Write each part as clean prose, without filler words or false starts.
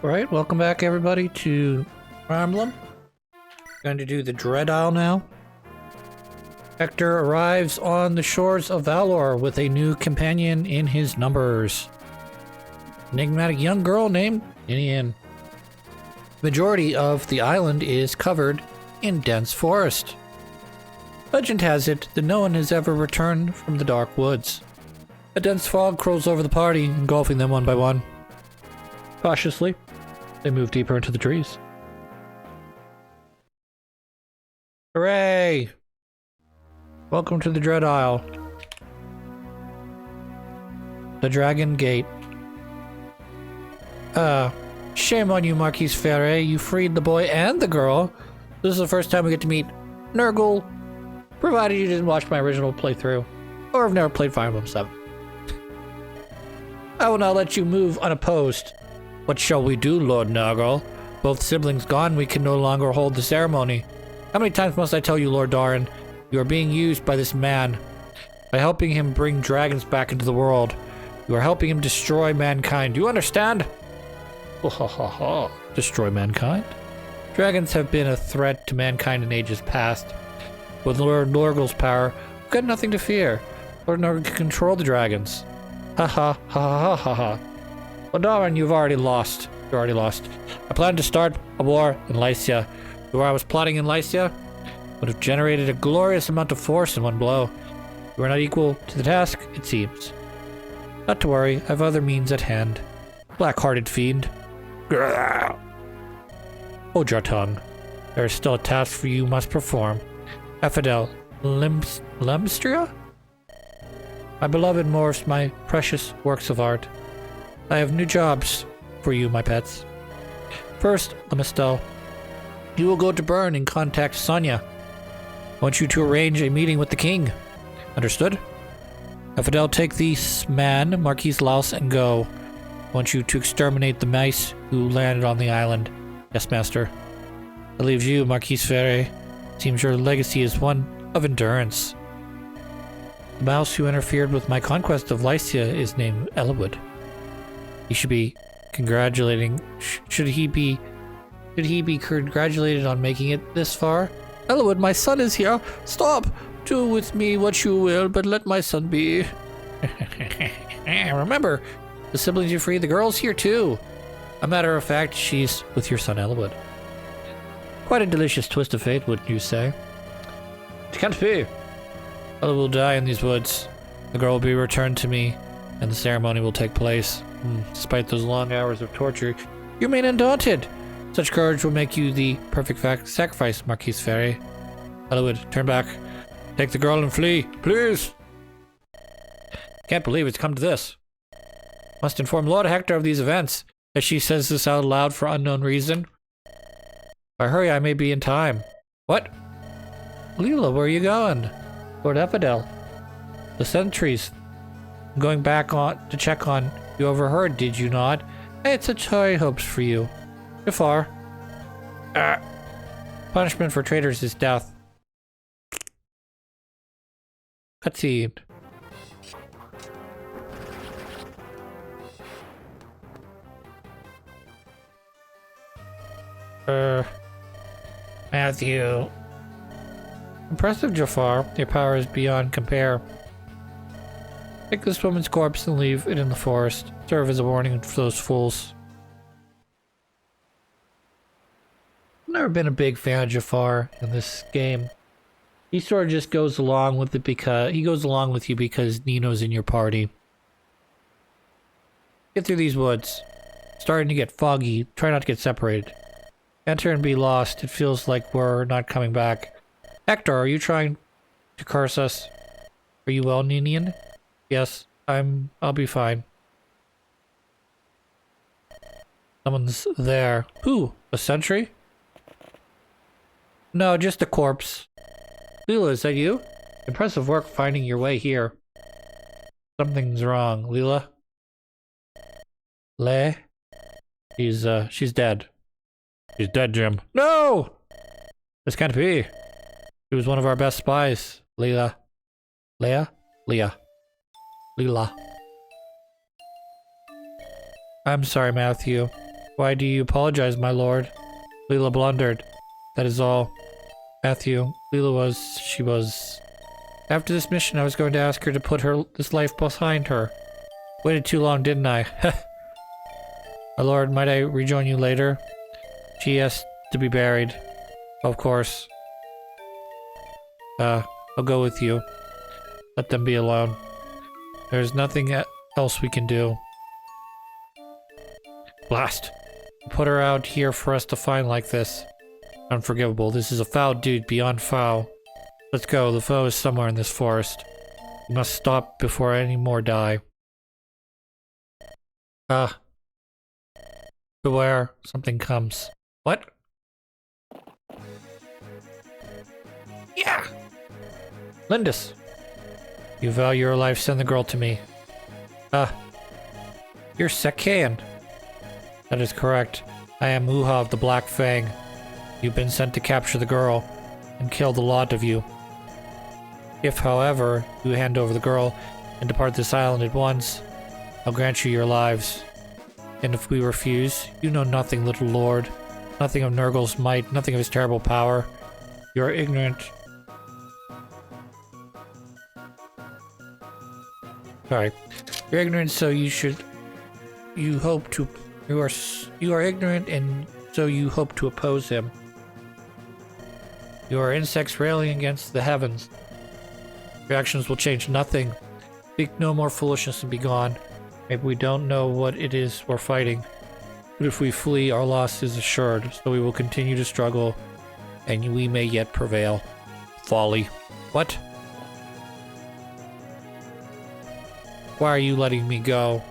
Alright, welcome back everybody to Emblem. Going to do the Dread Isle now. Hector arrives on the shores of Valor with a new companion in his numbers. Enigmatic young girl named Ninian. Majority of the island is covered in dense forest. Legend has it that no one has ever returned from the dark woods. A dense fog crawls over the party, engulfing them one by one. Cautiously, they move deeper into the trees. Hooray! Welcome to the Dread Isle. The Dragon Gate. Shame on you, Marquis Ferre. You freed the boy and the girl. This is the first time we get to meet Nurgle, provided you didn't watch my original playthrough, or have never played Fire Emblem 7. I will not let you move unopposed. What shall we do, Lord Nurgle? Both siblings gone, we can no longer hold the ceremony. How many times must I tell you, Lord Darin? You are being used by this man. By helping him bring dragons back into the world, you are helping him destroy mankind. Do you understand? Ha ha ha ha. Destroy mankind? Dragons have been a threat to mankind in ages past. With Lord Nurgle's power, we've got nothing to fear. Lord Nurgle can control the dragons. Ha ha ha ha ha ha. Well, Darin, you've already lost. You're already lost. I plan to start a war in Lycia. Where I was plotting in Lycia would have generated a glorious amount of force in one blow. You are not equal to the task, it seems. Not to worry, I have other means at hand. Black-hearted fiend. Grrr. Hold your tongue. There is still a task for you must perform. Affidel Lemstria? My beloved morphs, my precious works of art. I have new jobs for you, my pets. First, Lemistel. You will go to Bern and contact Sonia. I want you to arrange a meeting with the king. Understood? Affidel, take this man, Marquis Laus, and go. I want you to exterminate the mice who landed on the island. Yes, master. That leaves you, Marquis Ferre. Seems your legacy is one of endurance. The mouse who interfered with my conquest of Lycia is named Elwood. He should be congratulating. Should he be congratulated on making it this far? Elwood, my son is here. Stop! Do with me what you will, but let my son be. Remember, the siblings you free, the girl's here too. A matter of fact, she's with your son Elwood. Quite a delicious twist of fate, wouldn't you say? It can't be. Elwood will die in these woods. The girl will be returned to me, and the ceremony will take place. Despite those long hours of torture, you remain undaunted. Such courage will make you the perfect sacrifice, Marquis Ferre. Elwood, turn back. Take the girl and flee, please. Can't believe it's come to this. Must inform Lord Hector of these events, as she says this out loud for unknown reason. If I hurry, I may be in time. What? Leela, where are you going? Lord Affidel. The sentries. I'm going back on to check on. You overheard, did you not? I had such high hopes for you. Jafar. Punishment for traitors is death. Cutscene. Matthew. Impressive, Jafar. Your power is beyond compare. Take this woman's corpse and leave it in the forest. Serve as a warning for those fools. I've never been a big fan of Jafar in this game. He sort of just goes along with it because he goes along with you because Nino's in your party. Get through these woods. Starting to get foggy. Try not to get separated. Enter and be lost. It feels like we're not coming back. Hector, are you trying to curse us? Are you well, Ninian? Yes, I'll be fine. Someone's there. Who? A sentry? No, just a corpse. Leela, is that you? Impressive work finding your way here. Something's wrong. Leela? She's dead. She's dead, Jim. No! This can't be. She was one of our best spies. Leela. Leah? Leah. Leela. I'm sorry, Matthew. Why do you apologize, my lord? Leela blundered. That is all. Matthew, Leela she was... After this mission, I was going to ask her to put this life behind her. Waited too long, didn't I? My lord, might I rejoin you later? She has to be buried. Of course. I'll go with you. Let them be alone. There's nothing else we can do. Blast! Put her out here for us to find like this. Unforgivable. This is a foul dude beyond foul. Let's go. The foe is somewhere in this forest. We must stop before any more die. Beware. Something comes. What? Yeah! Lindis! You value your life, send the girl to me. You're Sakayan. That is correct. I am Uha of the Black Fang. You've been sent to capture the girl and kill the lot of you. If, however, you hand over the girl and depart this island at once, I'll grant you your lives. And if we refuse, you know nothing, little lord. Nothing of Nurgle's might, nothing of his terrible power. You are ignorant. Sorry. You're ignorant, so you are ignorant, and so you hope to oppose him. You are insects railing against the heavens. Your actions will change nothing. Speak no more foolishness and be gone. Maybe we don't know what it is we're fighting. But if we flee, our loss is assured, so we will continue to struggle, and we may yet prevail. Folly. What? Why are you letting me go?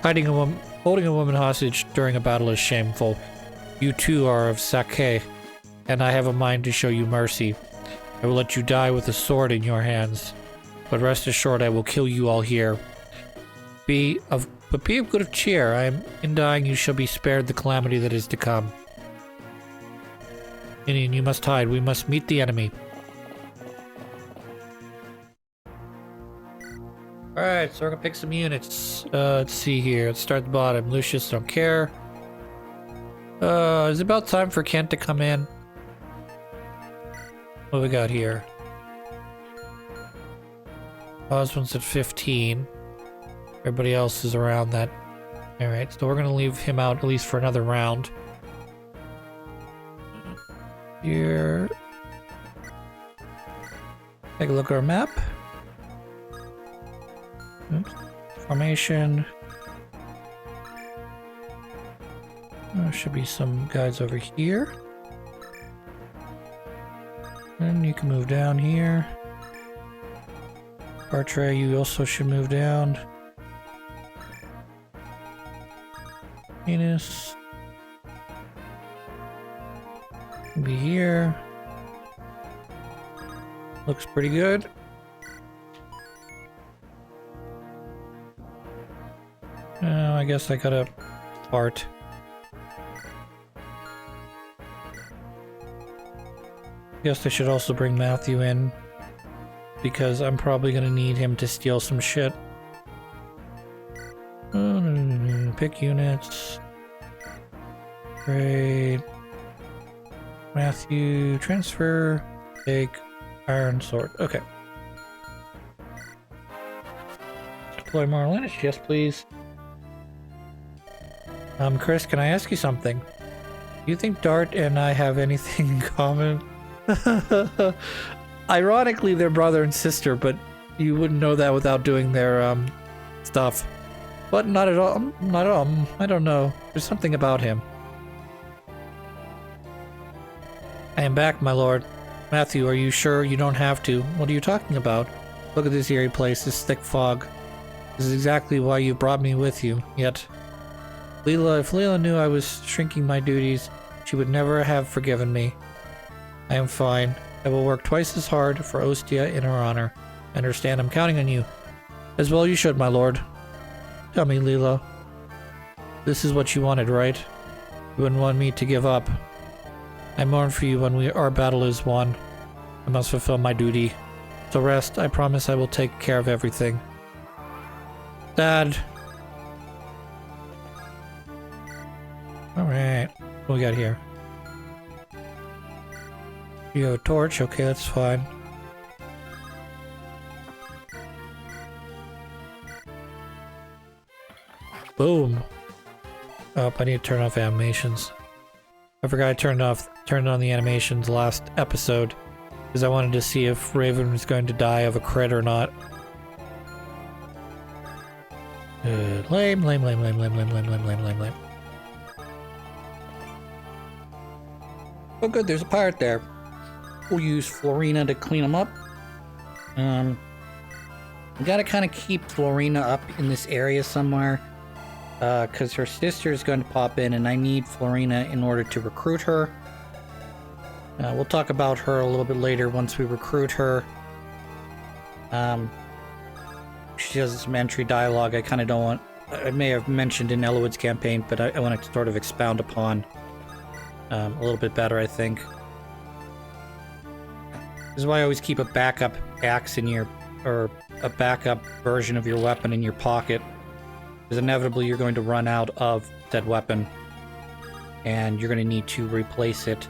Holding a woman hostage during a battle is shameful. You too are of Sake, and I have a mind to show you mercy. I will let you die with a sword in your hands, but rest assured I will kill you all here. Be of good cheer. In dying you shall be spared the calamity that is to come. Indian, you must hide. We must meet the enemy. Alright, so we're gonna pick some units. Let's see here. Let's start at the bottom. Lucius, don't care. Is it about time for Kent to come in? What we got here? Osmond's at 15. Everybody else is around that. Alright, so we're gonna leave him out at least for another round. Here. Take a look at our map. Oops. Formation. There should be some guys over here. And you can move down here. Bartray, you also should move down. Venus. Be here. Looks pretty good. I guess I gotta part. Guess I should also bring Matthew in, because I'm probably gonna need him to steal some shit. Pick units. Trade. Matthew, transfer. Take iron sword. Okay. Deploy more Linux. Yes, please. Chris, can I ask you something? Do you think Dart and I have anything in common? Ironically, they're brother and sister, but you wouldn't know that without doing their, stuff. But not at all. Not at all. I don't know. There's something about him. I am back, my lord. Matthew, are you sure you don't have to? What are you talking about? Look at this eerie place, this thick fog. This is exactly why you brought me with you, yet... Leela, if Leela knew I was shrinking my duties, she would never have forgiven me. I am fine. I will work twice as hard for Ostia in her honor. I understand I'm counting on you. As well you should, my lord. Tell me, Leela. This is what you wanted, right? You wouldn't want me to give up. I mourn for you when our battle is won. I must fulfill my duty. So rest. I promise I will take care of everything. Dad. Oh, What we got here? You have a torch? Okay, that's fine. Boom. Oh, I need to turn off animations. I forgot I turned on the animations last episode because I wanted to see if Raven was going to die of a crit or not. Lame. Oh good, there's a pirate there. We'll use Florina to clean him up. We gotta kind of keep Florina up in this area somewhere. Because her sister is going to pop in and I need Florina in order to recruit her. We'll talk about her a little bit later once we recruit her. She has some entry dialogue I kind of don't want... I may have mentioned in Elowood's campaign, but I want to sort of expound upon a little bit better, I think. This is why I always keep a backup axe in your... or a backup version of your weapon in your pocket. Because inevitably you're going to run out of said weapon. And you're going to need to replace it.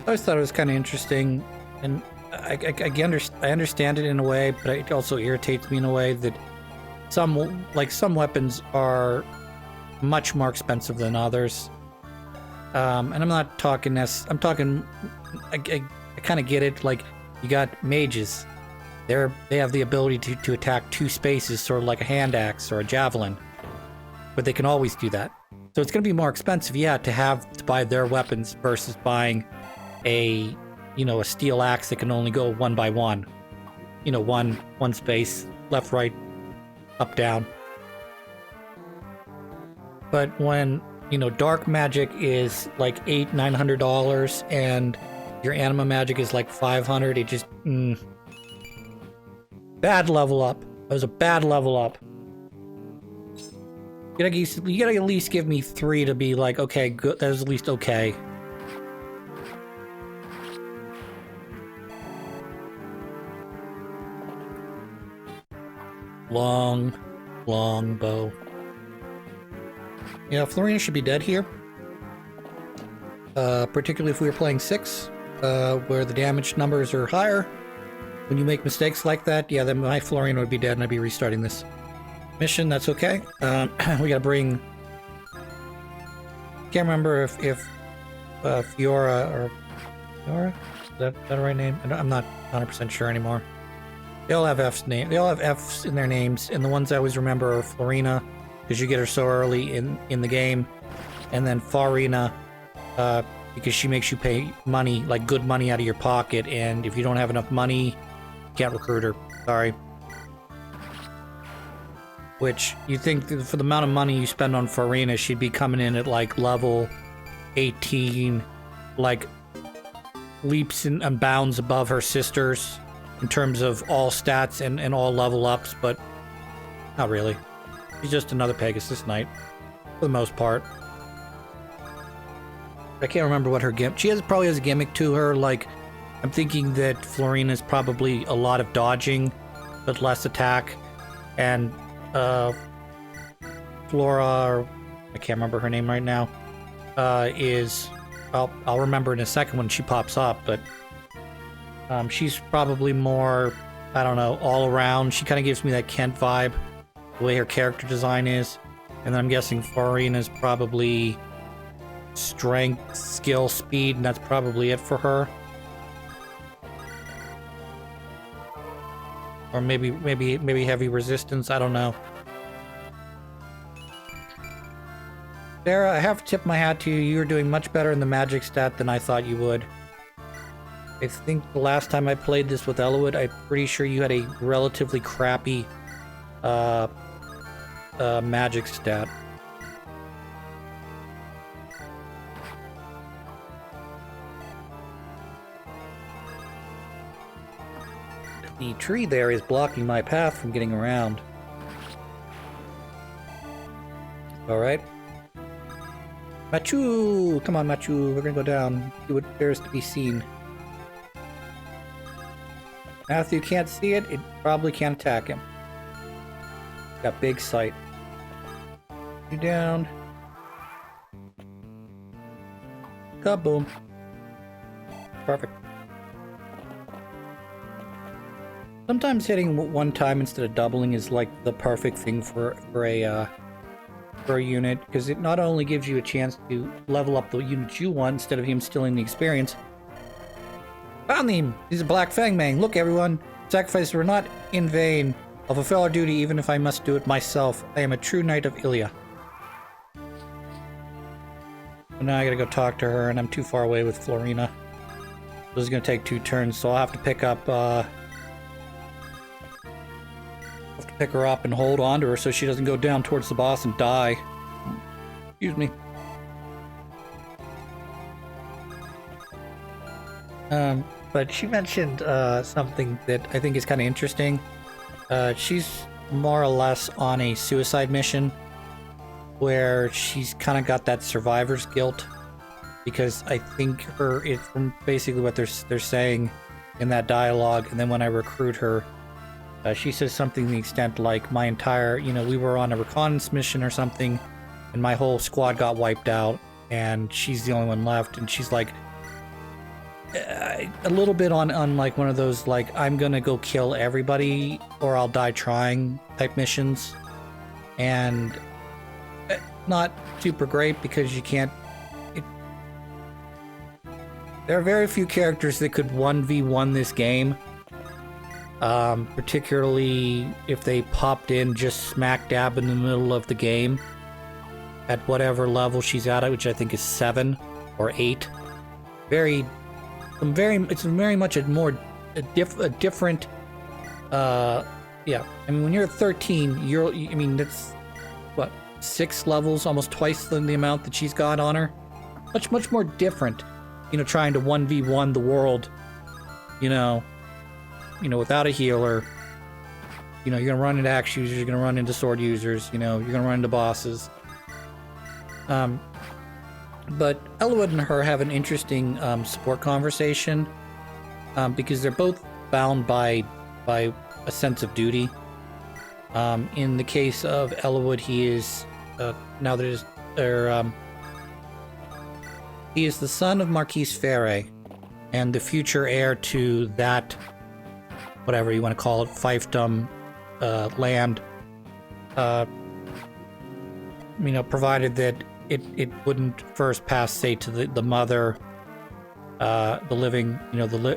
I always thought it was kind of interesting. And I understand it in a way, but it also irritates me in a way that some weapons are much more expensive than others. And I'm not talking this. I'm talking... I kind of get it. Like... You got mages. They have the ability to attack two spaces, sort of like a hand axe or a javelin. But they can always do that. So it's going to be more expensive, yeah, to buy their weapons versus buying a steel axe that can only go one by one. One space, left, right, up, down. But when, dark magic is like $800-900 and your anima magic is like 500. It just... Bad level up. That was a bad level up. You gotta at least give me 3 to be like, okay, good. That was at least okay. Long bow. Yeah, Florina should be dead here. Particularly if we were playing 6. Where the damage numbers are higher. When you make mistakes like that, yeah, then my Florina would be dead and I'd be restarting this mission. That's okay. We gotta bring... Can't remember if Fiora or... Fiora? Is that the right name? I'm not 100% sure anymore. They all have F's name. They all have F's in their names, and the ones I always remember are Florina, because you get her so early in the game, and then Farina, because she makes you pay money, like good money out of your pocket, and if you don't have enough money, you can't recruit her. Sorry. Which, you think for the amount of money you spend on Farina, she'd be coming in at like level 18, like leaps and bounds above her sisters in terms of all stats and all level ups, but not really. She's just another Pegasus Knight, for the most part. I can't remember what her gimmick... She probably has a gimmick to her, like... I'm thinking that Florina's probably a lot of dodging, but less attack. And, Flora, or... I can't remember her name right now, is... I'll remember in a second when she pops up, but... she's probably more, I don't know, all around. She kind of gives me that Kent vibe, the way her character design is. And then I'm guessing Farina's probably... strength, skill, speed, and that's probably it for her. Or maybe heavy resistance, I don't know. Sarah, I have to tip my hat to you. You're doing much better in the magic stat than I thought you would. I think the last time I played this with Elowood, I'm pretty sure you had a relatively crappy magic stat. The tree there is blocking my path from getting around. Alright. Machu! Come on, Machu. We're gonna go down. See what there is to be seen. Now, if you can't see it, it probably can't attack him. Got big sight. You down. Kaboom. Perfect. Sometimes hitting one time instead of doubling is like the perfect thing for a unit, because it not only gives you a chance to level up the unit you want instead of him stealing the experience. Found him! He's a Black Fangmang. Look, everyone. Sacrifices were not in vain. I'll fulfill our duty even if I must do it myself. I am a true knight of Ilia. So now I gotta go talk to her, and I'm too far away with Florina. This is gonna take 2 turns, so I'll have to pick up, pick her up and hold on to her so she doesn't go down towards the boss and die. Excuse me. But she mentioned something that I think is kind of interesting. She's more or less on a suicide mission where she's kind of got that survivor's guilt, because I think it's from basically what they're saying in that dialogue. And then when I recruit her, she says something to the extent like, my entire, we were on a reconnaissance mission or something, and my whole squad got wiped out, and she's the only one left. And she's like, a little bit on like one of those, like, I'm gonna go kill everybody or I'll die trying type missions. And not super great, because you can't... there are very few characters that could 1v1 this game. Particularly if they popped in just smack dab in the middle of the game at whatever level she's at, which I think is 7 or 8. It's very much a different, yeah. I mean, when you're at 13, that's what, 6 levels, almost twice the amount that she's got on her. Much more different, trying to 1v1 the world, without a healer. You're gonna run into axe users, you're gonna run into sword users, you're gonna run into bosses. But Elwood and her have an interesting support conversation, because they're both bound by a sense of duty. In the case of Elwood, he is he is the son of Marquis Ferre, and the future heir to that, whatever you want to call it, fiefdom land. Provided that it wouldn't first pass, say, to the mother, the living,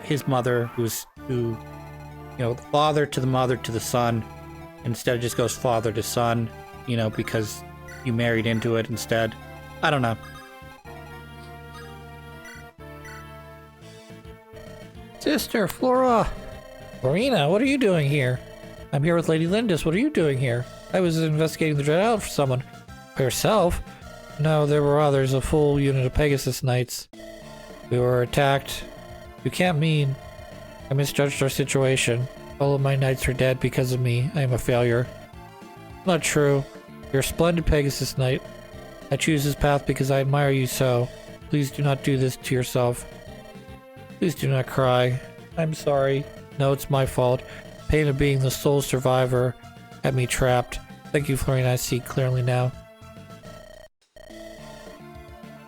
his mother, the father to the mother to the son. Instead, it just goes father to son, because you married into it instead. I don't know. Sister Flora! Florina, what are you doing here? I'm here with Lady Lindis. What are you doing here? I was investigating the Dread Isle for someone. By yourself? No, there were others, a full unit of Pegasus Knights. We were attacked. You can't mean... I misjudged our situation. All of my knights are dead because of me. I am a failure. Not true. You're a splendid Pegasus Knight. I choose this path because I admire you so. Please do not do this to yourself. Please do not cry. I'm sorry. No, it's my fault. Pain of being the sole survivor had me trapped. Thank you, Florian. I see clearly now.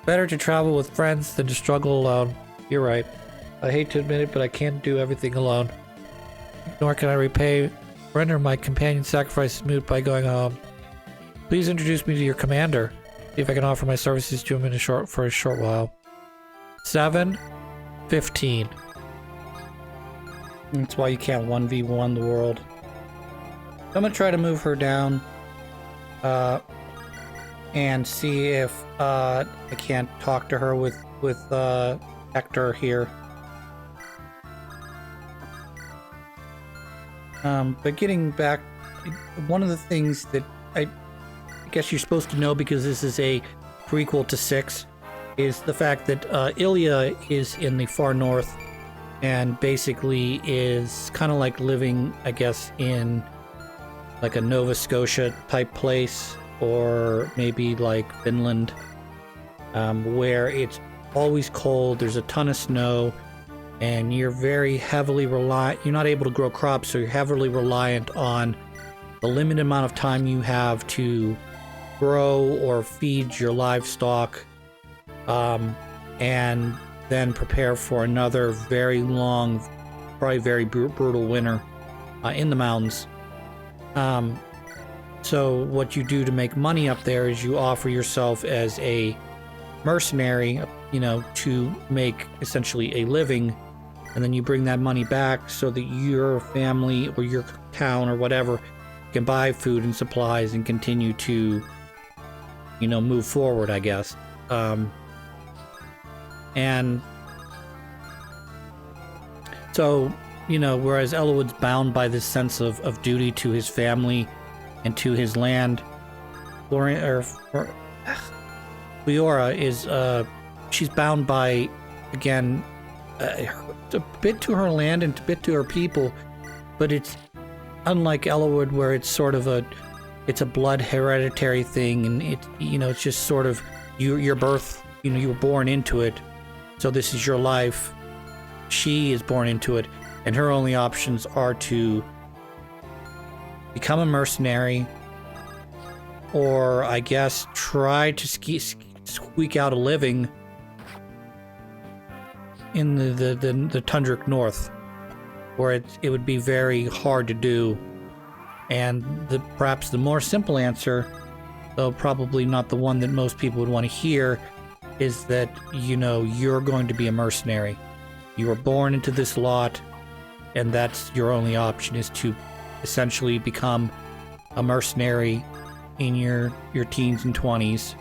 Better to travel with friends than to struggle alone. You're right. I hate to admit it, but I can't do everything alone. Nor can I render my companion's sacrifices moot by going home. Please introduce me to your commander. See if I can offer my services to him for a short while. 7:15. That's why you can't 1v1 the world. I'm gonna try to move her down, and see if I can't talk to her with Hector here. But getting back, one of the things that I guess you're supposed to know, because this is a prequel to 6, is the fact that Ilia is in the far north, and basically is kind of like living, I guess, in like a Nova Scotia type place, or maybe like Finland, where it's always cold, there's a ton of snow, and you're very heavily reliant, you're not able to grow crops, so you're heavily reliant on the limited amount of time you have to grow or feed your livestock, and then prepare for another very long, probably very brutal winter in the mountains. So what you do to make money up there is you offer yourself as a mercenary, to make essentially a living, and then you bring that money back so that your family or your town or whatever can buy food and supplies and continue to, move forward, I guess. And so, whereas Elwood's bound by this sense of duty to his family and to his land, Leora is, she's bound by, again, a bit to her land and a bit to her people, but it's unlike Elwood, where it's sort of it's a blood hereditary thing, and it's just sort of your birth, you were born into it, so this is your life. She is born into it, and her only options are to become a mercenary, or I guess try to squeak out a living in the Tundric North, where it would be very hard to do. And perhaps the more simple answer, though probably not the one that most people would want to hear, is that you're going to be a mercenary. You were born into this lot, and that's your only option, is to essentially become a mercenary in your teens and 20s,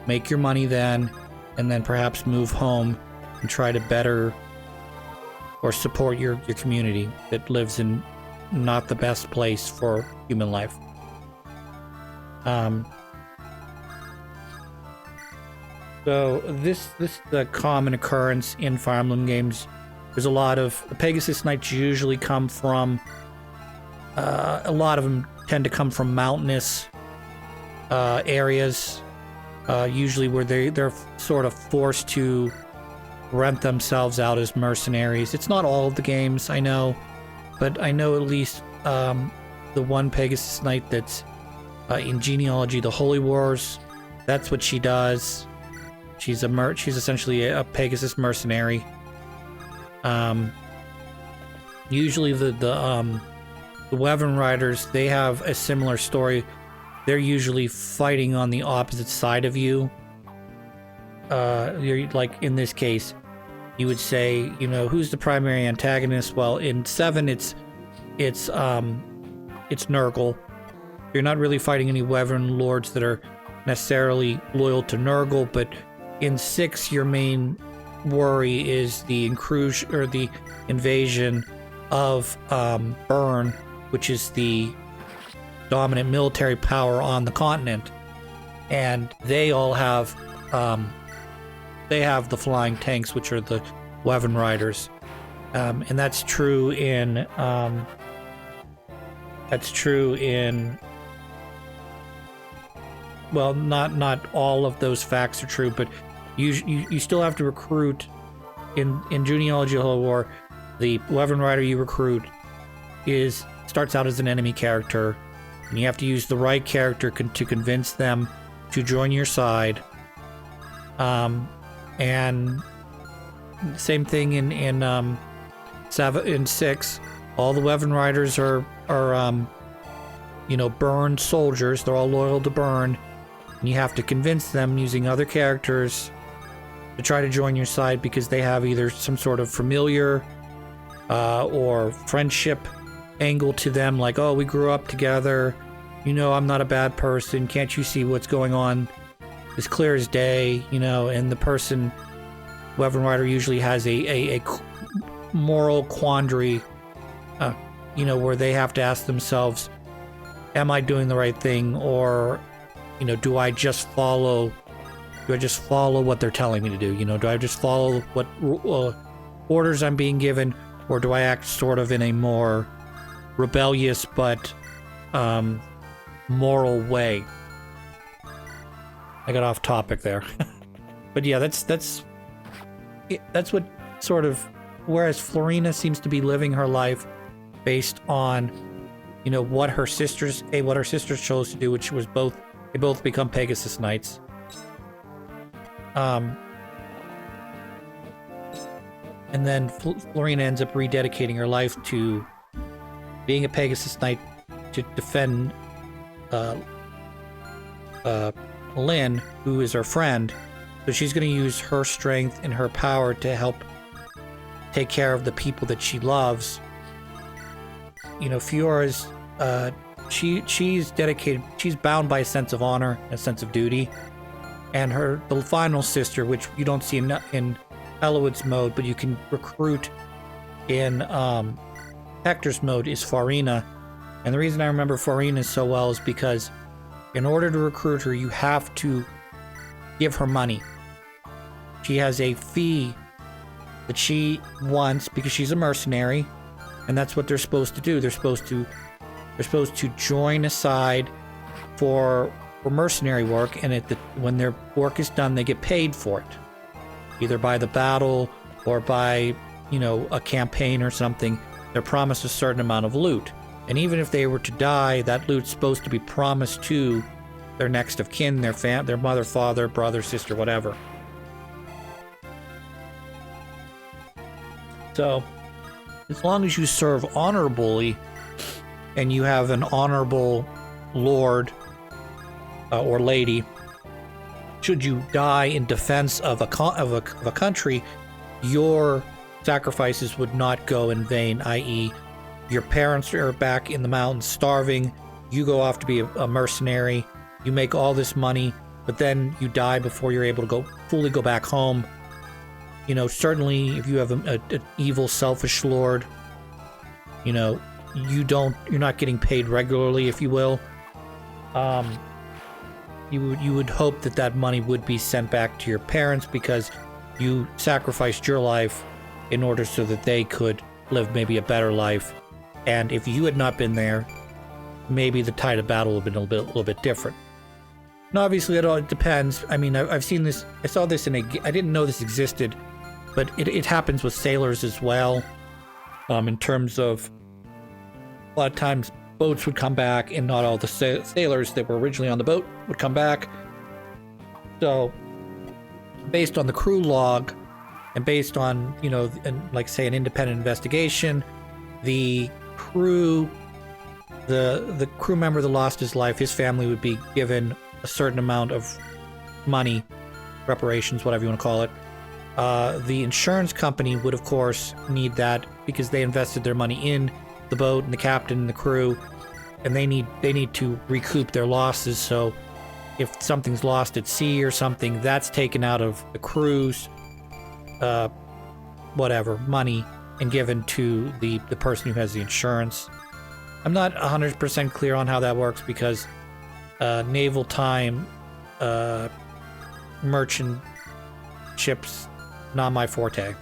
make your money then, and then perhaps move home and try to better or support your community that lives in not the best place for human life. So this is a common occurrence in Fire Emblem games. There's a lot of Pegasus Knights usually come from, a lot of them tend to come from mountainous areas, usually where they're sort of forced to rent themselves out as mercenaries. It's not all of the games, I know, but I know at least the one Pegasus Knight that's in Genealogy, the Holy Wars, that's what she does. She's essentially a Pegasus mercenary. Usually the Wyvern Riders, they have a similar story. They're usually fighting on the opposite side of you. You're, like in this case, you would say, who's the primary antagonist? Well, in 7, it's Nurgle. You're not really fighting any Wyvern Lords that are necessarily loyal to Nurgle, but in 6, your main worry is the inclusion or the invasion of Burn, which is the dominant military power on the continent, and they all have the flying tanks, which are the Wyvern Riders, and that's true in well, not all of those facts are true, but you still have to recruit in Genealogy of the Holy War. The Wyvern Rider you recruit starts out as an enemy character, and you have to use the right character to convince them to join your side. And same thing in 6. All the Wyvern Riders are Burn soldiers. They're all loyal to Burn, and you have to convince them using other characters to try to join your side, because they have either some sort of familiar or friendship angle to them, like, oh, we grew up together, I'm not a bad person, can't you see what's going on? It's clear as day, and the person, Wyvern Rider, usually has a moral quandary, where they have to ask themselves, am I doing the right thing, or, do I just follow what they're telling me to do? Do I just follow what orders I'm being given, or do I act sort of in a more rebellious but moral way? I got off topic there. But yeah, that's what sort of, whereas Florina seems to be living her life based on you know, what her sisters chose to do, which was they both become Pegasus Knights. And then Florina ends up rededicating her life to being a Pegasus Knight to defend Lynn, who is her friend. So she's going to use her strength and her power to help take care of the people that she loves. You know, Fiora's she's dedicated, she's bound by a sense of honor, a sense of duty. And the final sister, which you don't see in Eloid's mode, but you can recruit in Hector's mode, is Farina. And the reason I remember Farina so well is because in order to recruit her, you have to give her money. She has a fee that she wants because she's a mercenary, and that's what they're supposed to do. They're supposed to join aside for mercenary work, and when their work is done, they get paid for it, either by the battle or by, you know, a campaign or something. They're promised a certain amount of loot, and even if they were to die, that loot's supposed to be promised to their next of kin, their mother, father, brother, sister, whatever. So, as long as you serve honorably, and you have an honorable lord or lady, should you die in defense of a country, your sacrifices would not go in vain, i.e., your parents are back in the mountains starving, you go off to be a mercenary, you make all this money, but then you die before you're able to fully go back home. You know, certainly if you have an evil, selfish lord, you know, you're not getting paid regularly, if you will. You would hope that money would be sent back to your parents because you sacrificed your life in order so that they could live maybe a better life. And if you had not been there, maybe the tide of battle would have been a little bit different. And obviously, it depends. I mean, I've seen this. I saw this I didn't know this existed, but it happens with sailors as well. In terms of a lot of times boats would come back and not all the sailors that were originally on the boat would come back. So based on the crew log and based on, you know, like say an independent investigation, the crew member that lost his life, his family would be given a certain amount of money, reparations, whatever you want to call it. The insurance company would, of course, need that because they invested their money in the boat and the captain and the crew, and they need to recoup their losses. So if something's lost at sea or something, that's taken out of the crew's money and given to the person who has the insurance. I'm not 100% clear on how that works because naval time, merchant ships, not my forte.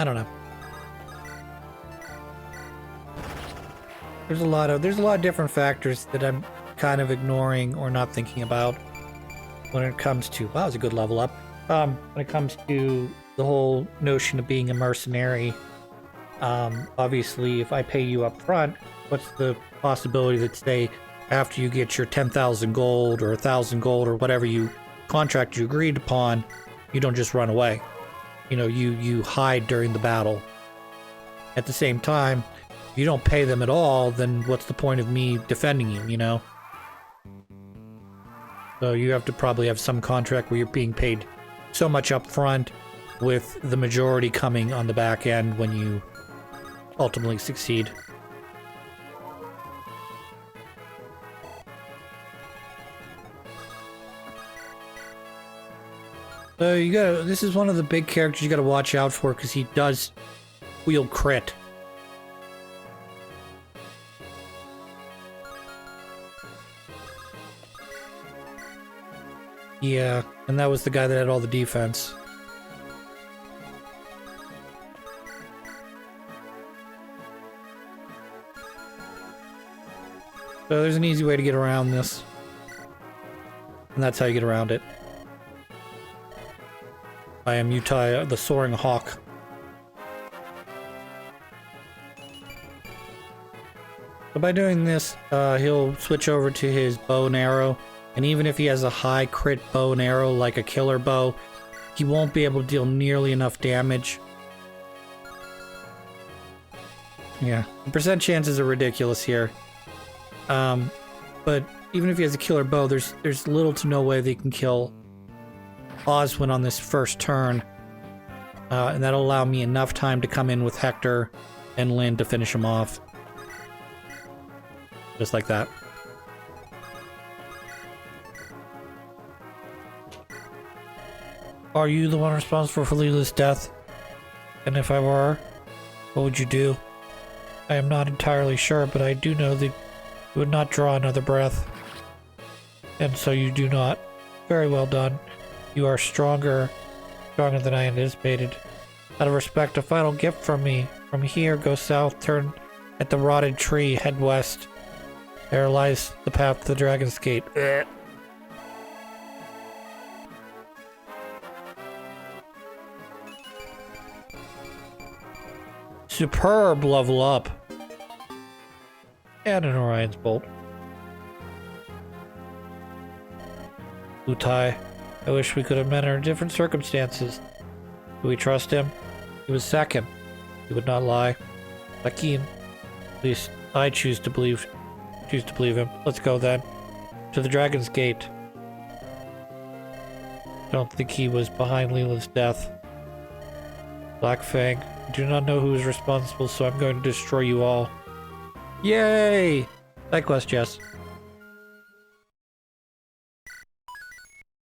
I don't know. There's a lot of different factors that I'm kind of ignoring or not thinking about when it comes to, wow, it's a good level up. When it comes to the whole notion of being a mercenary, obviously if I pay you up front, what's the possibility that, say, after you get your 10,000 gold or 1,000 gold or whatever contract you agreed upon, you don't just run away. You know, you hide during the battle. At the same time, if you don't pay them at all, then what's the point of me defending you, you know? So you have to probably have some contract where you're being paid so much up front, with the majority coming on the back end when you ultimately succeed. So this is one of the big characters you gotta watch out for because he does wield crit. Yeah, and that was the guy that had all the defense. So there's an easy way to get around this. And that's how you get around it. I am Mutai, the Soaring Hawk. So by doing this, he'll switch over to his bow and arrow. And even if he has a high crit bow and arrow, like a killer bow, he won't be able to deal nearly enough damage. Yeah, the percent chances are ridiculous here. But even if he has a killer bow, there's little to no way they can kill Oswin on this first turn. And that'll allow me enough time to come in with Hector and Lynn to finish him off. Just like that. Are you the one responsible for Leela's death? And if I were, what would you do? I am not entirely sure, but I do know that you would not draw another breath. And so you do not. Very well done. You are stronger than I anticipated. Out of respect, a final gift from me. From here, go south, turn at the rotted tree, head west. There lies the path to the Dragon's Gate. Superb level up. And an Orion's Bolt. Utai, I wish we could have met under different circumstances. Do we trust him? He was second. He would not lie. Akin. At least I choose to believe him. Let's go then. To the Dragon's Gate. Don't think he was behind Leland's death. Black Fang, I do not know who is responsible, so I'm going to destroy you all. Yay! Side quest, Jess.